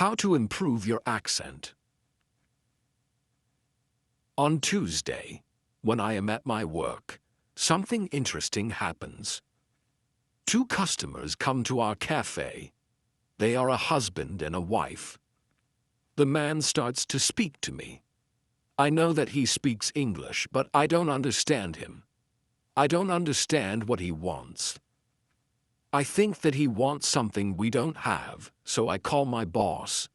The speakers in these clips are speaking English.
How to improve your accent. On Tuesday, when I am at my work, something interesting happens. Two customers come to our cafe. They are a husband and a wife. The man starts to speak to me. I know that he speaks English, but I don't understand him. I don't understand what he wants. I think that he wants something we don't have, so I call my boss.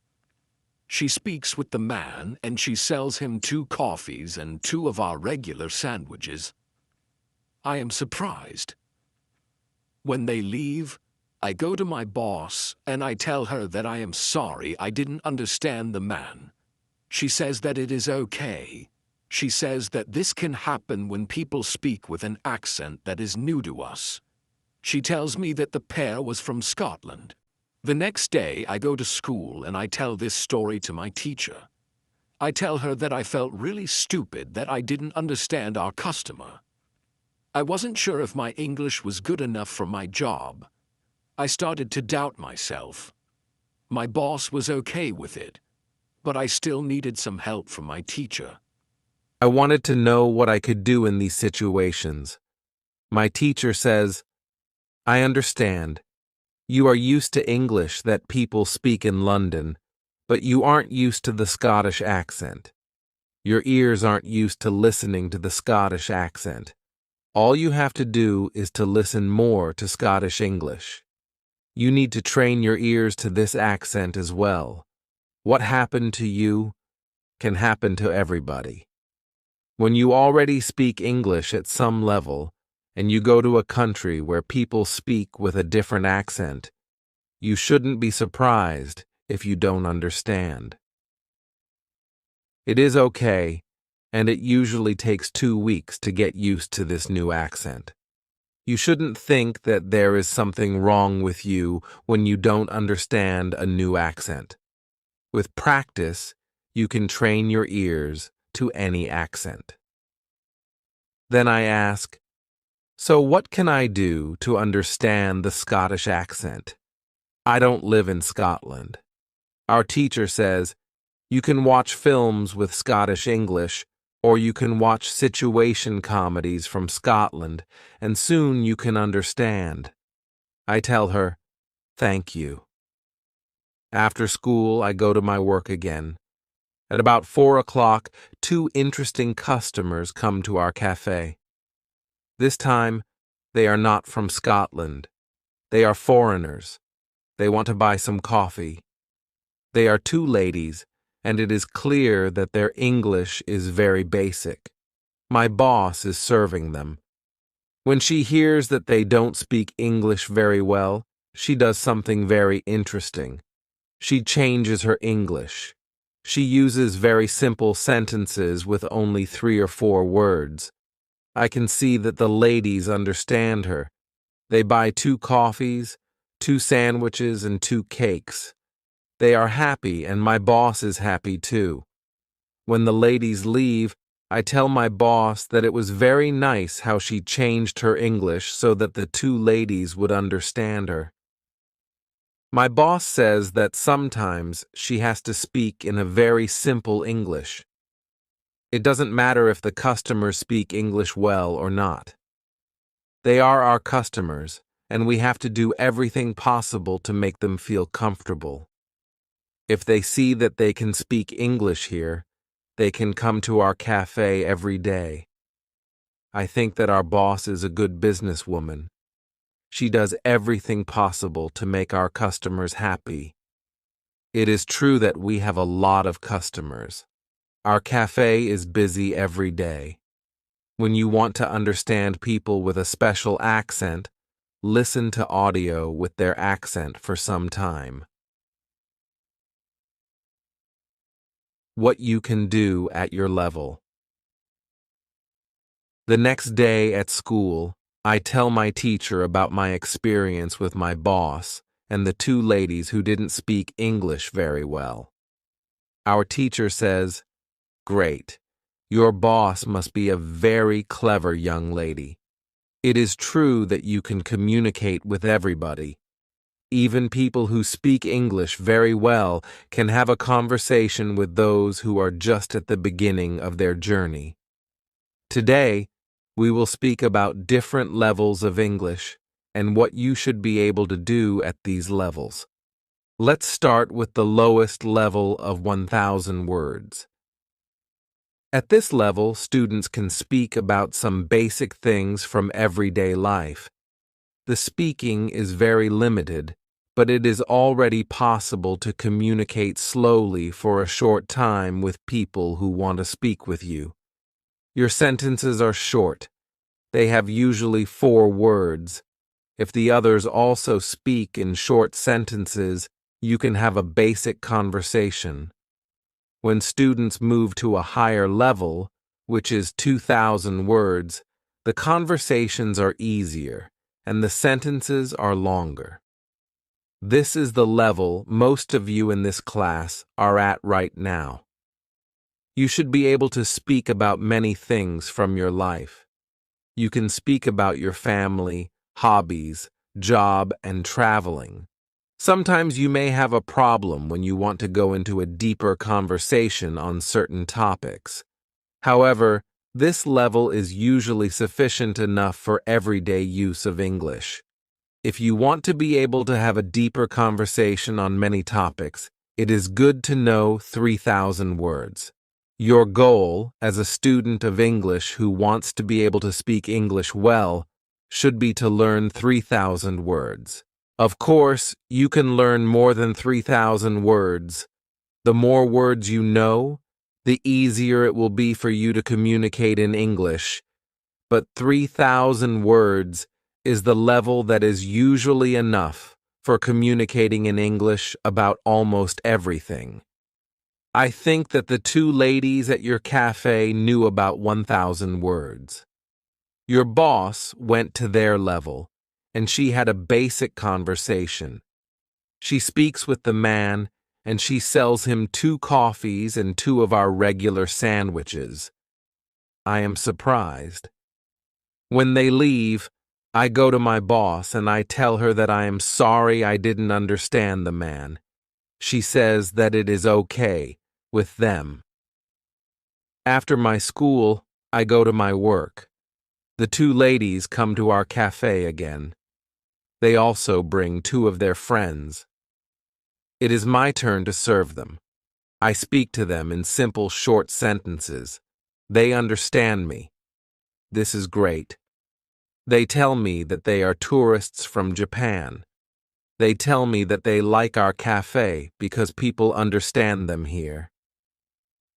She speaks with the man and she sells him 2 coffees and 2 of our regular sandwiches. I am surprised. When they leave, I go to my boss and I tell her that I am sorry I didn't understand the man. She says that it is okay. She says that this can happen when people speak with an accent that is new to us. She tells me that the pair was from Scotland. The next day I go to school and I tell this story to my teacher. I tell her that I felt really stupid that I didn't understand our customer. I wasn't sure if my English was good enough for my job. I started to doubt myself. My boss was okay with it, but I still needed some help from my teacher. I wanted to know what I could do in these situations. My teacher says, I understand. You are used to English that people speak in London, but you aren't used to the Scottish accent. Your ears aren't used to listening to the Scottish accent. All you have to do is to listen more to Scottish English. You need to train your ears to this accent as well. What happened to you can happen to everybody. When you already speak English at some level, and you go to a country where people speak with a different accent, you shouldn't be surprised if you don't understand. It is okay, and it usually takes 2 weeks to get used to this new accent. You shouldn't think that there is something wrong with you when you don't understand a new accent. With practice, you can train your ears to any accent. Then I ask, so what can I do to understand the Scottish accent? I don't live in Scotland. Our teacher says, you can watch films with Scottish English, or you can watch situation comedies from Scotland, and soon you can understand. I tell her, thank you. After school, I go to my work again. At about 4 o'clock, 2 interesting customers come to our cafe. This time, they are not from Scotland. They are foreigners. They want to buy some coffee. They are 2 ladies, and it is clear that their English is very basic. My boss is serving them. When she hears that they don't speak English very well, she does something very interesting. She changes her English. She uses very simple sentences with only 3 or 4 words. I can see that the ladies understand her. They buy 2 coffees, 2 sandwiches, and 2 cakes. They are happy, and my boss is happy too. When the ladies leave, I tell my boss that it was very nice how she changed her English so that the 2 ladies would understand her. My boss says that sometimes she has to speak in a very simple English. It doesn't matter if the customers speak English well or not. They are our customers, and we have to do everything possible to make them feel comfortable. If they see that they can speak English here, they can come to our cafe every day. I think that our boss is a good businesswoman. She does everything possible to make our customers happy. It is true that we have a lot of customers. Our cafe is busy every day. When you want to understand people with a special accent, listen to audio with their accent for some time. What you can do at your level. The next day at school, I tell my teacher about my experience with my boss and the 2 ladies who didn't speak English very well. Our teacher says, great. Your boss must be a very clever young lady. It is true that you can communicate with everybody. Even people who speak English very well can have a conversation with those who are just at the beginning of their journey. Today, we will speak about different levels of English and what you should be able to do at these levels. Let's start with the lowest level of 1,000 words. At this level, students can speak about some basic things from everyday life. The speaking is very limited, but it is already possible to communicate slowly for a short time with people who want to speak with you. Your sentences are short. They have usually 4 words. If the others also speak in short sentences, you can have a basic conversation. When students move to a higher level, which is 2,000 words, the conversations are easier and the sentences are longer. This is the level most of you in this class are at right now. You should be able to speak about many things from your life. You can speak about your family, hobbies, job, and traveling. Sometimes you may have a problem when you want to go into a deeper conversation on certain topics. However, this level is usually sufficient enough for everyday use of English. If you want to be able to have a deeper conversation on many topics, it is good to know 3,000 words. Your goal, as a student of English who wants to be able to speak English well, should be to learn 3,000 words. Of course, you can learn more than 3,000 words. The more words you know, the easier it will be for you to communicate in English. But 3,000 words is the level that is usually enough for communicating in English about almost everything. I think that the 2 ladies at your cafe knew about 1,000 words. Your boss went to their level, and she had a basic conversation. She speaks with the man, and she sells him 2 coffees and 2 of our regular sandwiches. I am surprised. When they leave, I go to my boss and I tell her that I am sorry I didn't understand the man. She says that it is okay with them. After my school, I go to my work. The 2 ladies come to our cafe again. They also bring 2 of their friends. It is my turn to serve them. I speak to them in simple, short sentences. They understand me. This is great. They tell me that they are tourists from Japan. They tell me that they like our cafe because people understand them here.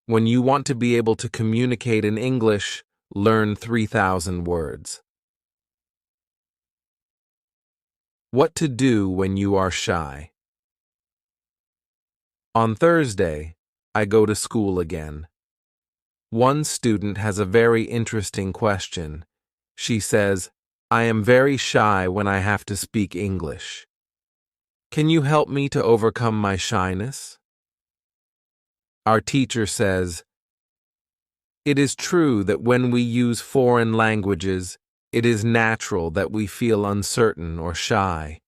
When you want to be able to communicate in English, learn 3,000 words. What to do when you are shy. On Thursday, I go to school again. One student has a very interesting question. She says, "I am very shy when I have to speak English. Can you help me to overcome my shyness?" Our teacher says, "It is true that when we use foreign languages, it is natural that we feel uncertain or shy.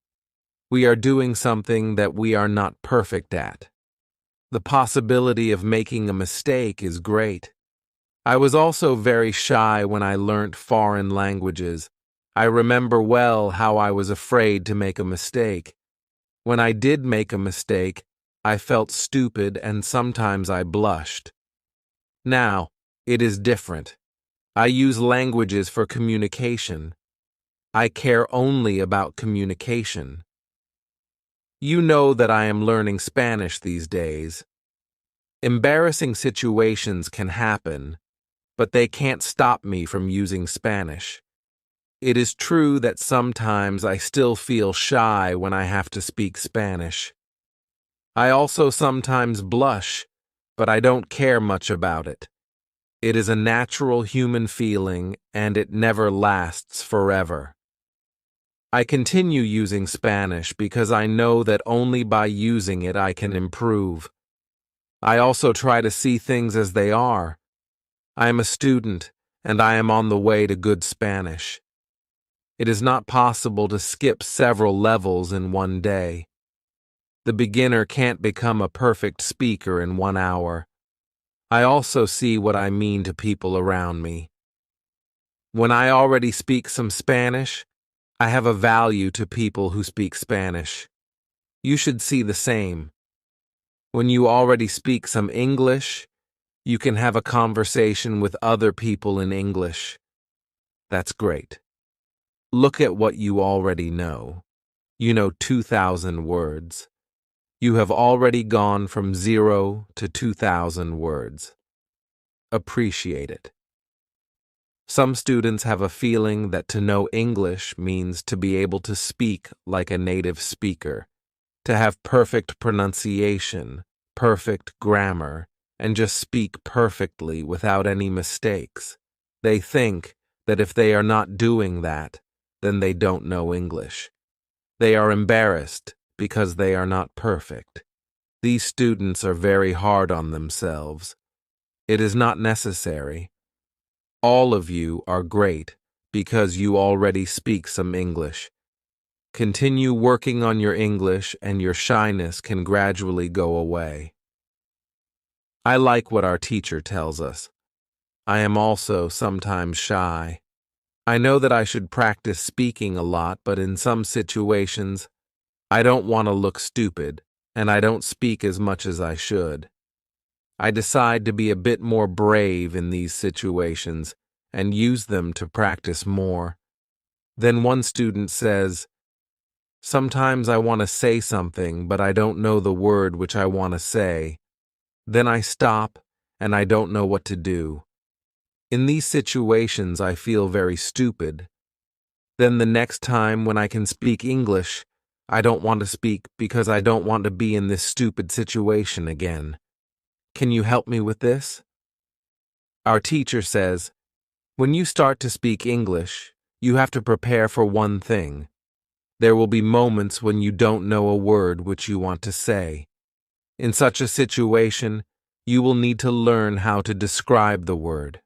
We are doing something that we are not perfect at. The possibility of making a mistake is great. I was also very shy when I learnt foreign languages. I remember well how I was afraid to make a mistake. When I did make a mistake, I felt stupid and sometimes I blushed. Now, it is different. I use languages for communication. I care only about communication. You know that I am learning Spanish these days. Embarrassing situations can happen, but they can't stop me from using Spanish. It is true that sometimes I still feel shy when I have to speak Spanish. I also sometimes blush, but I don't care much about it. It is a natural human feeling, and it never lasts forever. I continue using Spanish because I know that only by using it I can improve. I also try to see things as they are. I am a student, and I am on the way to good Spanish. It is not possible to skip several levels in one day. The beginner can't become a perfect speaker in 1 hour. I also see what I mean to people around me. When I already speak some Spanish, I have a value to people who speak Spanish. You should see the same. When you already speak some English, you can have a conversation with other people in English. That's great. Look at what you already know. You know 2,000 words. You have already gone from 0 to 2,000 words. Appreciate it. Some students have a feeling that to know English means to be able to speak like a native speaker, to have perfect pronunciation, perfect grammar, and just speak perfectly without any mistakes. They think that if they are not doing that, then they don't know English. They are embarrassed because they are not perfect. These students are very hard on themselves. It is not necessary. All of you are great because you already speak some English. Continue working on your English and your shyness can gradually go away. I like what our teacher tells us. I am also sometimes shy. I know that I should practice speaking a lot, but in some situations, I don't want to look stupid, and I don't speak as much as I should. I decide to be a bit more brave in these situations and use them to practice more. Then one student says, "Sometimes I want to say something, but I don't know the word which I want to say. Then I stop, and I don't know what to do. In these situations, I feel very stupid. Then the next time when I can speak English, I don't want to speak because I don't want to be in this stupid situation again. Can you help me with this?" Our teacher says, when you start to speak English, you have to prepare for one thing. There will be moments when you don't know a word which you want to say. In such a situation, you will need to learn how to describe the word.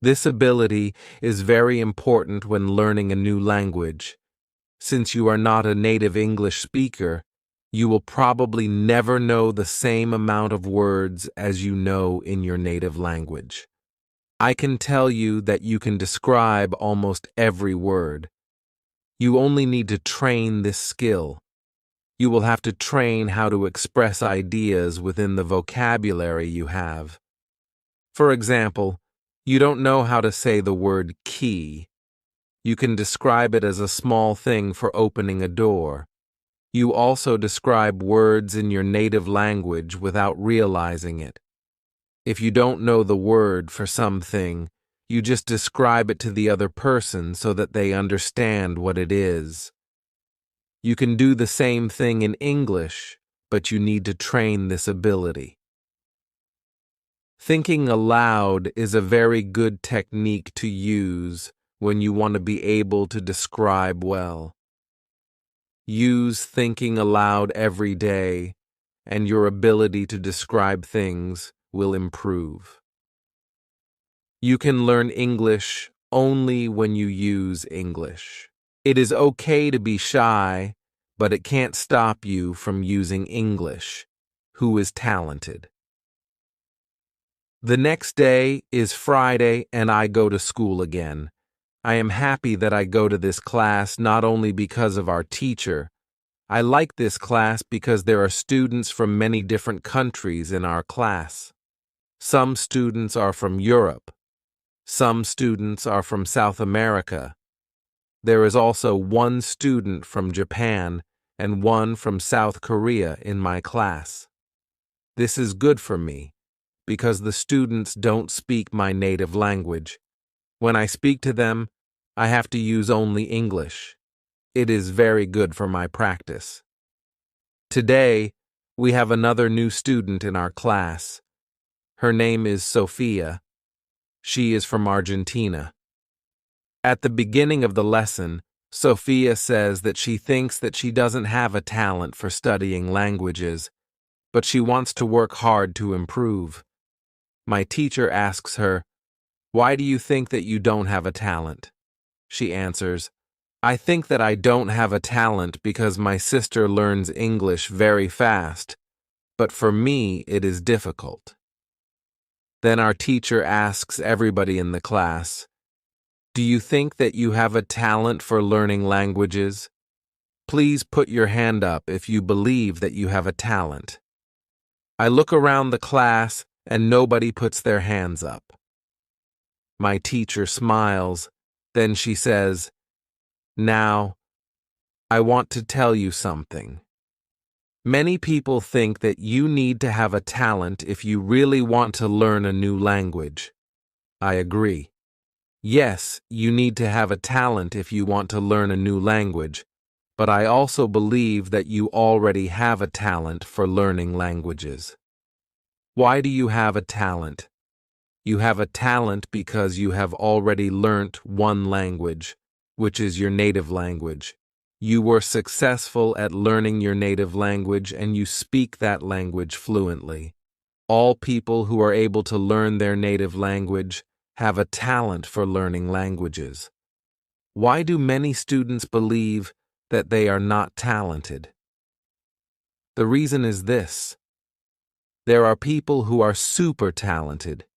This ability is very important when learning a new language. Since you are not a native English speaker, you will probably never know the same amount of words as you know in your native language. I can tell you that you can describe almost every word. You only need to train this skill. You will have to train how to express ideas within the vocabulary you have. For example, you don't know how to say the word key. You can describe it as a small thing for opening a door. You also describe words in your native language without realizing it. If you don't know the word for something, you just describe it to the other person so that they understand what it is. You can do the same thing in English, but you need to train this ability. Thinking aloud is a very good technique to use when you want to be able to describe well. Use thinking aloud every day, and your ability to describe things will improve. You can learn English only when you use English. It is okay to be shy, but it can't stop you from using English. Who is talented? The next day is Friday and I go to school again. I am happy that I go to this class not only because of our teacher. I like this class because there are students from many different countries in our class. Some students are from Europe. Some students are from South America. There is also one student from Japan and one from South Korea in my class. This is good for me because the students don't speak my native language. When I speak to them, I have to use only English. It is very good for my practice. Today, we have another new student in our class. Her name is Sophia. She is from Argentina. At the beginning of the lesson, Sophia says that she thinks that she doesn't have a talent for studying languages, but she wants to work hard to improve. My teacher asks her, "Why do you think that you don't have a talent?" She answers, I think that I don't have a talent because my sister learns English very fast, but for me it is difficult. Then our teacher asks everybody in the class, "Do you think that you have a talent for learning languages? Please put your hand up if you believe that you have a talent." I look around the class and nobody puts their hands up. My teacher smiles, then she says, "Now, I want to tell you something. Many people think that you need to have a talent if you really want to learn a new language. I agree. Yes, you need to have a talent if you want to learn a new language, but I also believe that you already have a talent for learning languages. Why do you have a talent? You have a talent because you have already learnt one language, which is your native language. You were successful at learning your native language and you speak that language fluently. All people who are able to learn their native language have a talent for learning languages. Why do many students believe that they are not talented? The reason is this. There are people who are super talented.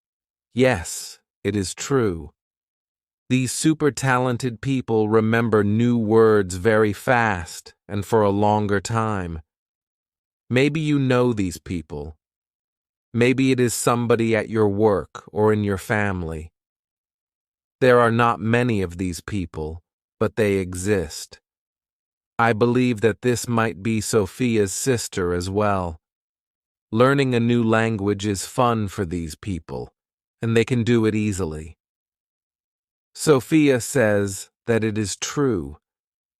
Yes, it is true. These super talented people remember new words very fast and for a longer time. Maybe you know these people. Maybe it is somebody at your work or in your family. There are not many of these people, but they exist. I believe that this might be Sophia's sister as well. Learning a new language is fun for these people, and they can do it easily. Sophia says that it is true,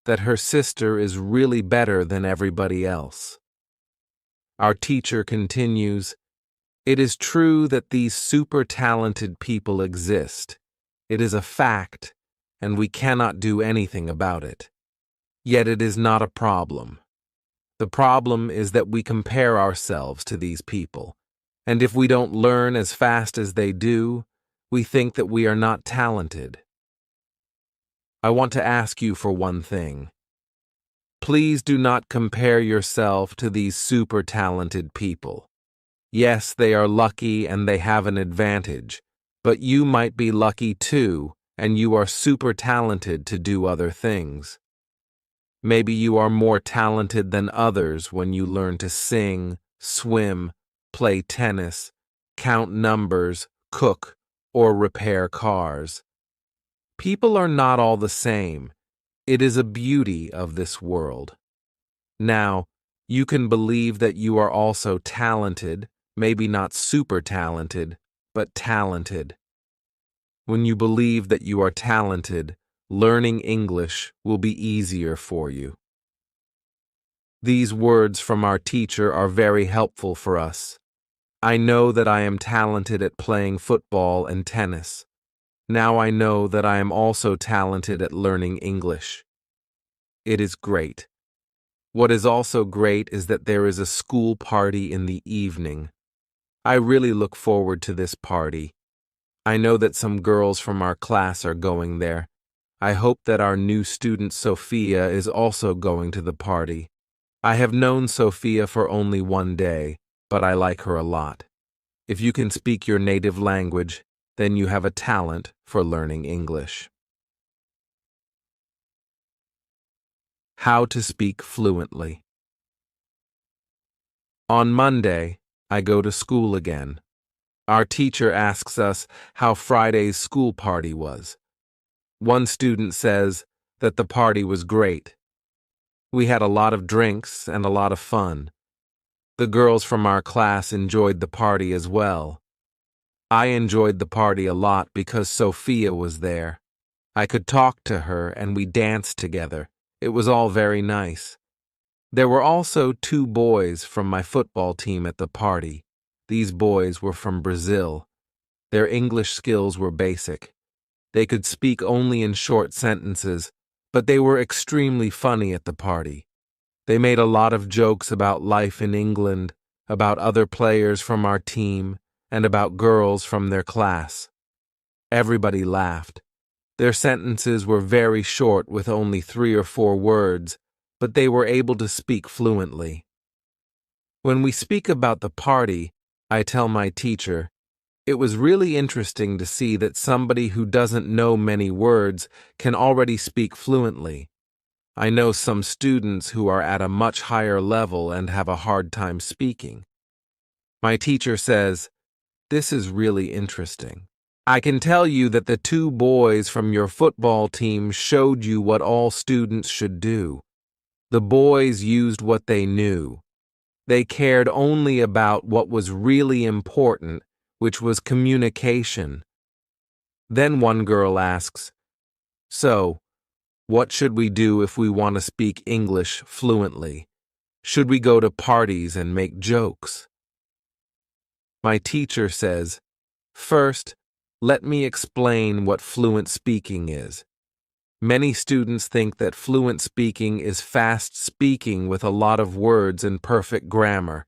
that her sister is really better than everybody else. Our teacher continues, "It is true that these super talented people exist. It is a fact, and we cannot do anything about it. Yet it is not a problem. The problem is that we compare ourselves to these people, and if we don't learn as fast as they do, we think that we are not talented. I want to ask you for one thing. Please do not compare yourself to these super talented people. Yes, they are lucky and they have an advantage, but you might be lucky too, and you are super talented to do other things. Maybe you are more talented than others when you learn to sing, swim, play tennis, count numbers, cook, or repair cars. People are not all the same. It is a beauty of this world. Now, you can believe that you are also talented, maybe not super talented, but talented. When you believe that you are talented, learning English will be easier for you. These words from our teacher are very helpful for us. I know that I am talented at playing football and tennis. Now I know that I am also talented at learning English. It is great. What is also great is that there is a school party in the evening. I really look forward to this party. I know that some girls from our class are going there. I hope that our new student Sophia is also going to the party. I have known Sophia for only one day, but I like her a lot. If you can speak your native language, then you have a talent for learning English. How to speak fluently. On Monday, I go to school again. Our teacher asks us how Friday's school party was. One student says that the party was great. We had a lot of drinks and a lot of fun. The girls from our class enjoyed the party as well. I enjoyed the party a lot because Sophia was there. I could talk to her and we danced together. It was all very nice. There were also 2 boys from my football team at the party. These boys were from Brazil. Their English skills were basic. They could speak only in short sentences, but they were extremely funny at the party. They made a lot of jokes about life in England, about other players from our team, and about girls from their class. Everybody laughed. Their sentences were very short with only 3 or 4 words, but they were able to speak fluently. When we speak about the party, I tell my teacher, it was really interesting to see that somebody who doesn't know many words can already speak fluently. I know some students who are at a much higher level and have a hard time speaking. My teacher says, this is really interesting. I can tell you that the 2 boys from your football team showed you what all students should do. The boys used what they knew. They cared only about what was really important, which was communication. Then one girl asks, so, what should we do if we want to speak English fluently? Should we go to parties and make jokes? My teacher says, first, let me explain what fluent speaking is. Many students think that fluent speaking is fast speaking with a lot of words and perfect grammar.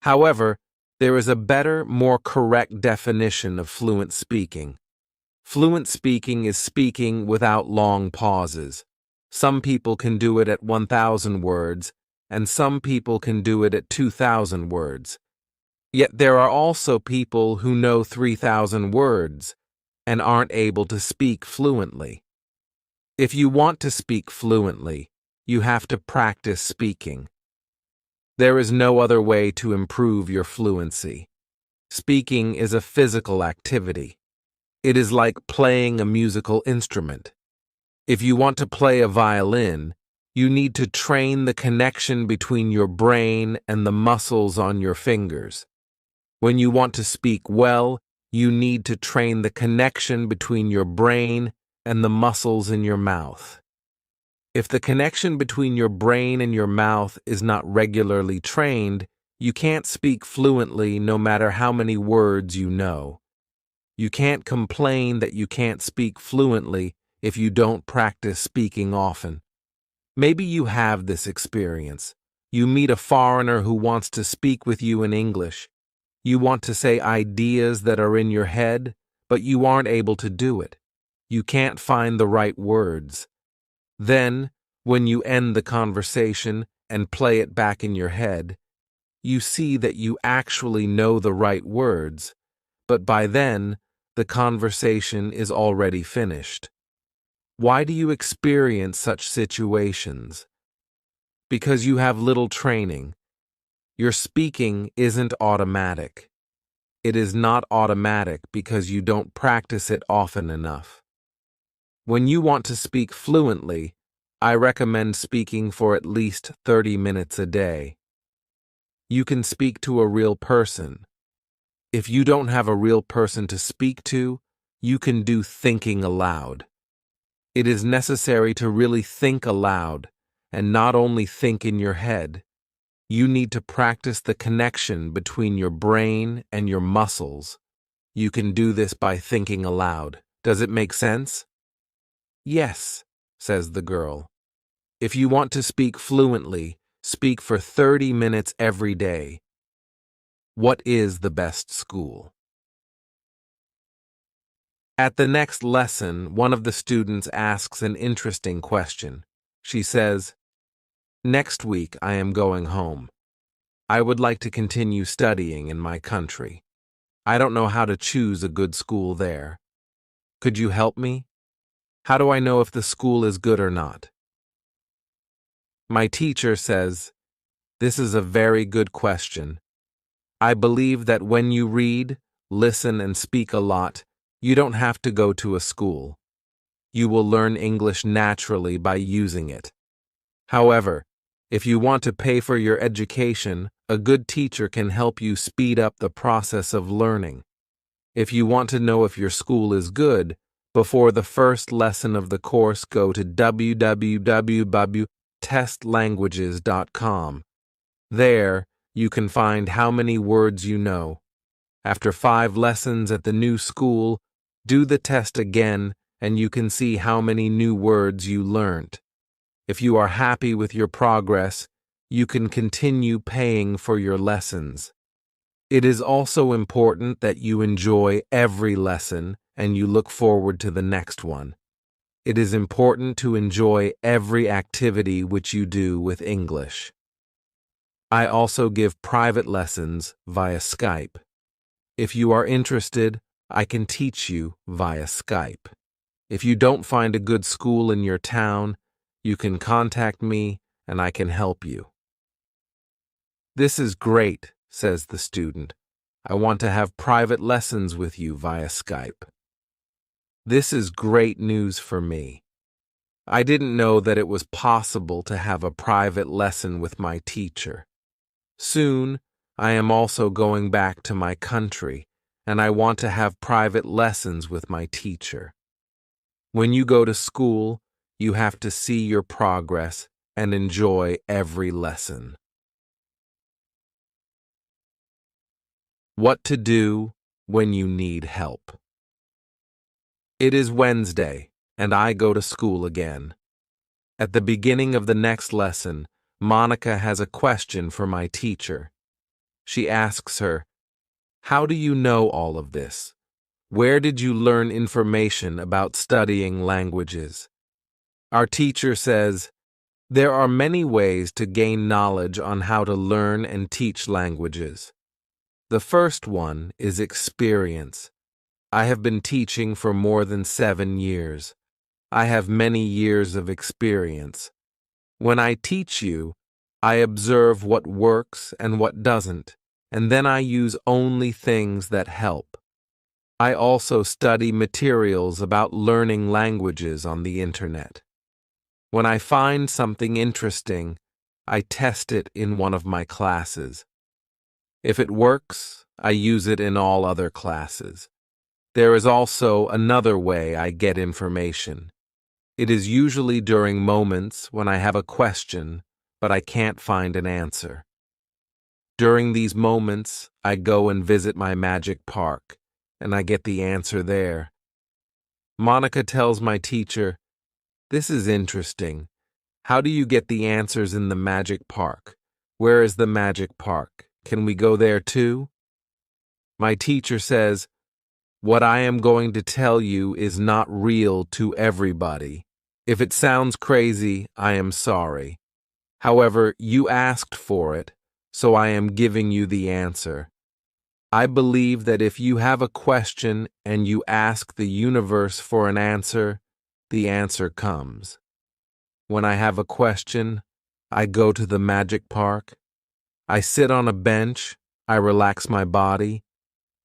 However, there is a better, more correct definition of fluent speaking. Fluent speaking is speaking without long pauses. Some people can do it at 1,000 words, and some people can do it at 2,000 words. Yet there are also people who know 3,000 words and aren't able to speak fluently. If you want to speak fluently, you have to practice speaking. There is no other way to improve your fluency. Speaking is a physical activity. It is like playing a musical instrument. If you want to play a violin, you need to train the connection between your brain and the muscles on your fingers. When you want to speak well, you need to train the connection between your brain and the muscles in your mouth. If the connection between your brain and your mouth is not regularly trained, you can't speak fluently no matter how many words you know. You can't complain that you can't speak fluently if you don't practice speaking often. Maybe you have this experience. You meet a foreigner who wants to speak with you in English. You want to say ideas that are in your head, but you aren't able to do it. You can't find the right words. Then, when you end the conversation and play it back in your head, you see that you actually know the right words, but by then, the conversation is already finished. Why do you experience such situations? Because you have little training. Your speaking isn't automatic. It is not automatic because you don't practice it often enough. When you want to speak fluently, I recommend speaking for at least 30 minutes a day. You can speak to a real person. If you don't have a real person to speak to, you can do thinking aloud. It is necessary to really think aloud, and not only think in your head. You need to practice the connection between your brain and your muscles. You can do this by thinking aloud. Does it make sense? Yes, says the girl. If you want to speak fluently, speak for 30 minutes every day. What is the best school? At the next lesson, one of the students asks an interesting question. She says, next week I am going home. I would like to continue studying in my country. I don't know how to choose a good school there. Could you help me? How do I know if the school is good or not? My teacher says, this is a very good question. I believe that when you read, listen, and speak a lot, you don't have to go to a school. You will learn English naturally by using it. However, if you want to pay for your education, a good teacher can help you speed up the process of learning. If you want to know if your school is good, before the first lesson of the course, go to www.testlanguages.com. There, you can find how many words you know. After 5 lessons at the new school, do the test again and you can see how many new words you learned. If you are happy with your progress, you can continue paying for your lessons. It is also important that you enjoy every lesson and you look forward to the next one. It is important to enjoy every activity which you do with English. I also give private lessons via Skype. If you are interested, I can teach you via Skype. If you don't find a good school in your town, you can contact me and I can help you. This is great, says the student. I want to have private lessons with you via Skype. This is great news for me. I didn't know that it was possible to have a private lesson with my teacher. Soon, I am also going back to my country, and I want to have private lessons with my teacher. When you go to school, you have to see your progress and enjoy every lesson. What to do when you need help. It is Wednesday, and I go to school again. At the beginning of the next lesson, Monica has a question for my teacher. She asks her, "How do you know all of this? Where did you learn information about studying languages?" Our teacher says, "There are many ways to gain knowledge on how to learn and teach languages. The first one is experience. I have been teaching for more than 7 years. I have many years of experience. When I teach you, I observe what works and what doesn't, and then I use only things that help. I also study materials about learning languages on the internet. When I find something interesting, I test it in one of my classes. If it works, I use it in all other classes. There is also another way I get information. It is usually during moments when I have a question, but I can't find an answer. During these moments, I go and visit my magic park, and I get the answer there. Monica tells my teacher, "This is interesting. How do you get the answers in the magic park? Where is the magic park? Can we go there too?" My teacher says, "What I am going to tell you is not real to everybody. If it sounds crazy, I am sorry. However, you asked for it, so I am giving you the answer. I believe that if you have a question and you ask the universe for an answer, the answer comes. When I have a question, I go to the magic park. I sit on a bench, I relax my body,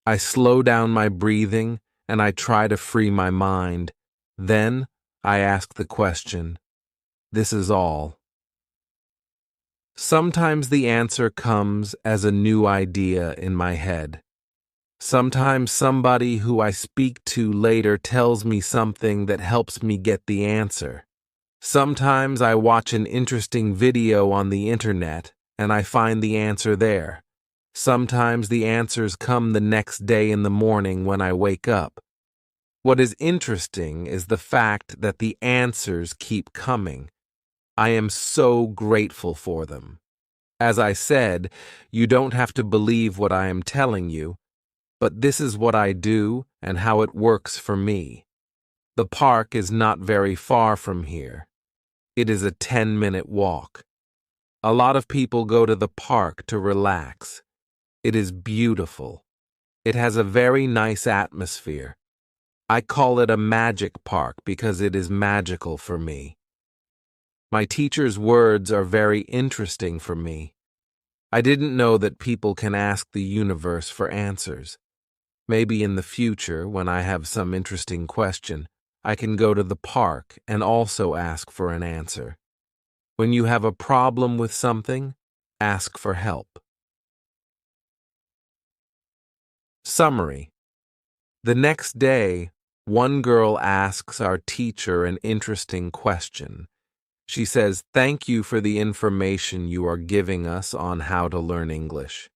I slow down my breathing, and I try to free my mind. Then I ask the question. This is all. Sometimes the answer comes as a new idea in my head. Sometimes somebody who I speak to later tells me something that helps me get the answer. Sometimes I watch an interesting video on the internet and I find the answer there. Sometimes the answers come the next day in the morning when I wake up. What is interesting is the fact that the answers keep coming. I am so grateful for them. As I said, you don't have to believe what I am telling you, but this is what I do and how it works for me. The park is not very far from here. It is a 10-minute walk. A lot of people go to the park to relax. It is beautiful. It has a very nice atmosphere. I call it a magic park because it is magical for me. My teacher's words are very interesting for me. I didn't know that people can ask the universe for answers. Maybe in the future, when I have some interesting question, I can go to the park and also ask for an answer. When you have a problem with something, ask for help. Summary. The next day, one girl asks our teacher an interesting question. She says, "Thank you for the information you are giving us on how to learn English.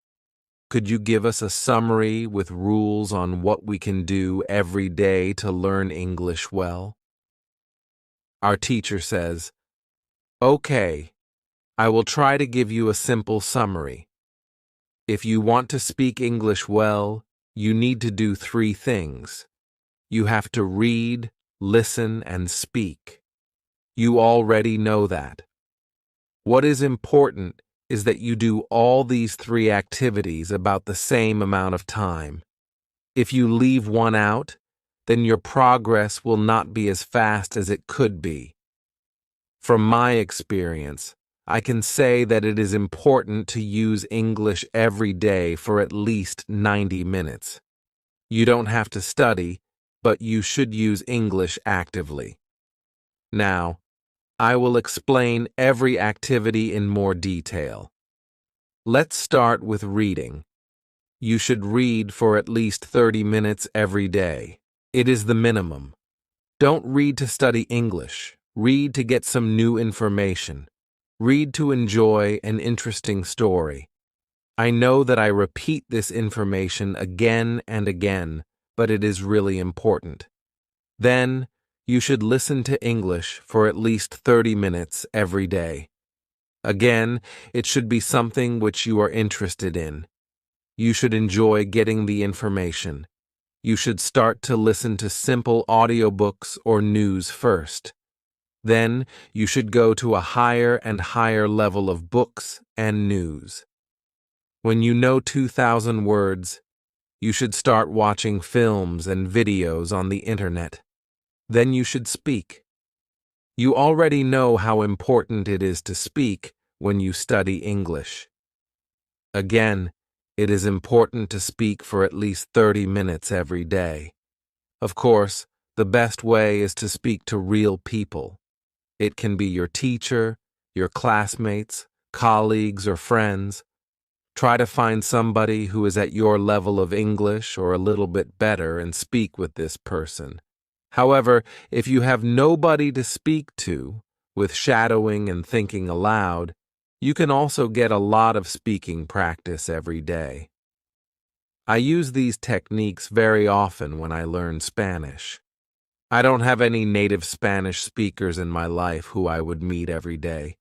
Could you give us a summary with rules on what we can do every day to learn English well?" Our teacher says, "Okay, I will try to give you a simple summary. If you want to speak English well, you need to do 3 things. You have to read, listen, and speak. You already know that. What is important is that you do all these three activities about the same amount of time. If you leave one out, then your progress will not be as fast as it could be. From my experience, I can say that it is important to use English every day for at least 90 minutes. You don't have to study, but you should use English actively. Now, I will explain every activity in more detail. Let's start with reading. You should read for at least 30 minutes every day. It is the minimum. Don't read to study English. Read to get some new information. Read to enjoy an interesting story. I know that I repeat this information again and again, but it is really important. Then, you should listen to English for at least 30 minutes every day. Again, it should be something which you are interested in. You should enjoy getting the information. You should start to listen to simple audiobooks or news first. Then, you should go to a higher and higher level of books and news. When you know 2,000 words, you should start watching films and videos on the internet. Then you should speak. You already know how important it is to speak when you study English. Again, it is important to speak for at least 30 minutes every day. Of course, the best way is to speak to real people. It can be your teacher, your classmates, colleagues, or friends. Try to find somebody who is at your level of English or a little bit better and speak with this person. However, if you have nobody to speak to, with shadowing and thinking aloud, you can also get a lot of speaking practice every day. I use these techniques very often when I learn Spanish. I don't have any native Spanish speakers in my life who I would meet every day.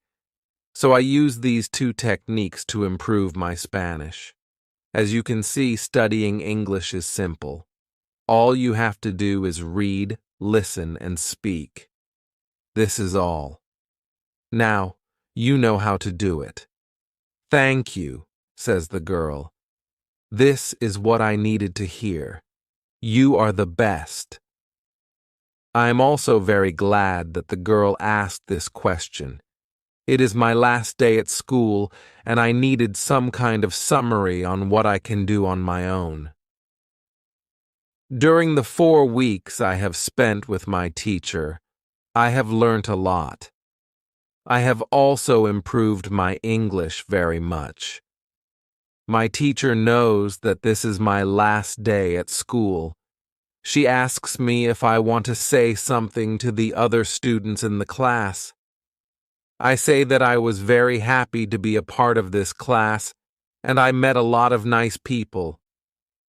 So I use these two techniques to improve my Spanish. As you can see, studying English is simple. All you have to do is read, listen, and speak. This is all. Now, you know how to do it. "Thank you," says the girl. "This is what I needed to hear. You are the best." I am also very glad that the girl asked this question. It is my last day at school, and I needed some kind of summary on what I can do on my own. During the 4 weeks I have spent with my teacher, I have learnt a lot. I have also improved my English very much. My teacher knows that this is my last day at school. She asks me if I want to say something to the other students in the class. I say that I was very happy to be a part of this class, and I met a lot of nice people.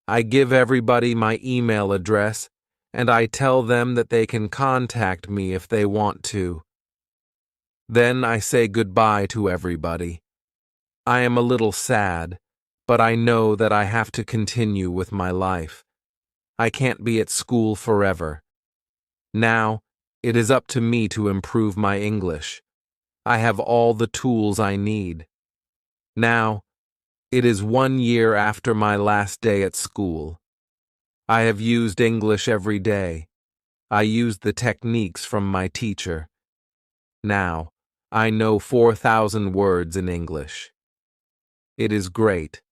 I give everybody my email address, and I tell them that they can contact me if they want to. Then I say goodbye to everybody. I am a little sad, but I know that I have to continue with my life. I can't be at school forever. Now, it is up to me to improve my English. I have all the tools I need. Now, it is 1 year after my last day at school. I have used English every day. I used the techniques from my teacher. Now, I know 4,000 words in English. It is great.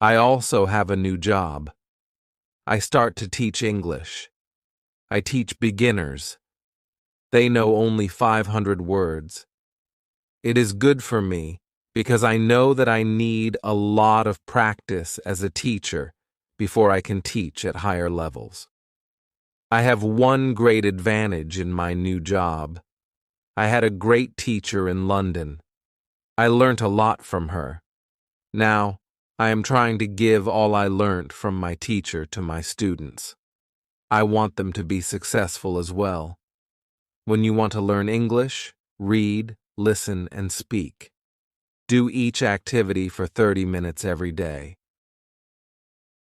I also have a new job. I start to teach English. I teach beginners. They know only 500 words. It is good for me because I know that I need a lot of practice as a teacher before I can teach at higher levels. I have one great advantage in my new job. I had a great teacher in London. I learnt a lot from her. Now, I am trying to give all I learnt from my teacher to my students. I want them to be successful as well. When you want to learn English, read, listen, and speak. Do each activity for 30 minutes every day.